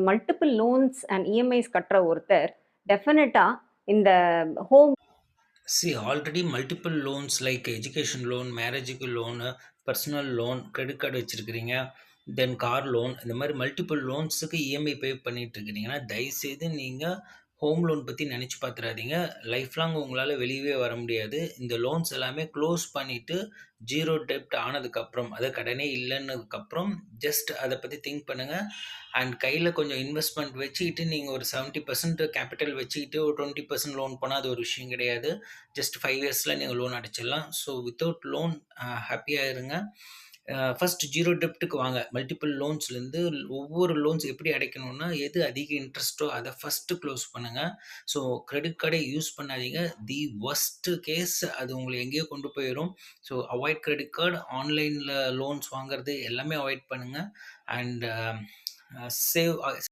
Multiple loans and EMIs கட்டுற ஒருத்தர் டெஃபினட்டா இந்த home See, already multiple loans like education loan, மேரேஜுக்கு loan, personal loan, credit card வச்சுருக்கிறீங்க, தென் கார் லோன், இந்த மாதிரி மல்டிபிள் லோன்ஸுக்கு இஎம்ஐ பே பண்ணிட்டு இருக்கிறீங்கன்னா தயவுசெய்து நீங்கள் ஹோம் லோன் பற்றி நினச்சி பார்த்துறாதீங்க. லைஃப் லாங் உங்களால் வெளியவே வர முடியாது. இந்த லோன்ஸ் எல்லாமே க்ளோஸ் பண்ணிவிட்டு ஜீரோ டெப்ட் ஆனதுக்கப்புறம், அது கடனே இல்லைன்னதுக்கப்புறம் ஜஸ்ட் அதை பற்றி திங்க் பண்ணுங்கள். அண்ட் கையில் கொஞ்சம் இன்வெஸ்ட்மெண்ட் வச்சுக்கிட்டு நீங்கள் ஒரு 70% கேபிட்டல் வச்சுக்கிட்டு ஒரு 20% லோன் போனால் அது ஒரு விஷயம் கிடையாது. ஜஸ்ட் 5 இயர்ஸில் நீங்கள் லோன் அடைச்சிடலாம். ஸோ வித்தவுட் லோன் ஹாப்பியாக இருங்க. ஃபர்ஸ்ட் ஜீரோ டெப்ட்டுக்கு வாங்க. மல்டிபிள் லோன்ஸ்லேருந்து ஒவ்வொரு லோன்ஸ் எப்படி அடைக்கணும்னா எது அதிக இன்ட்ரெஸ்ட்டோ அதை ஃபஸ்ட்டு க்ளோஸ் பண்ணுங்கள். ஸோ கிரெடிட் கார்டை யூஸ் பண்ணாதீங்க. தி ஒஸ்ட்டு கேஸ் அது உங்களை எங்கேயோ கொண்டு போயிடும். ஸோ அவாய்ட் கிரெடிட் கார்டு, ஆன்லைனில் லோன்ஸ் வாங்குறது எல்லாமே அவாய்ட் பண்ணுங்கள். And save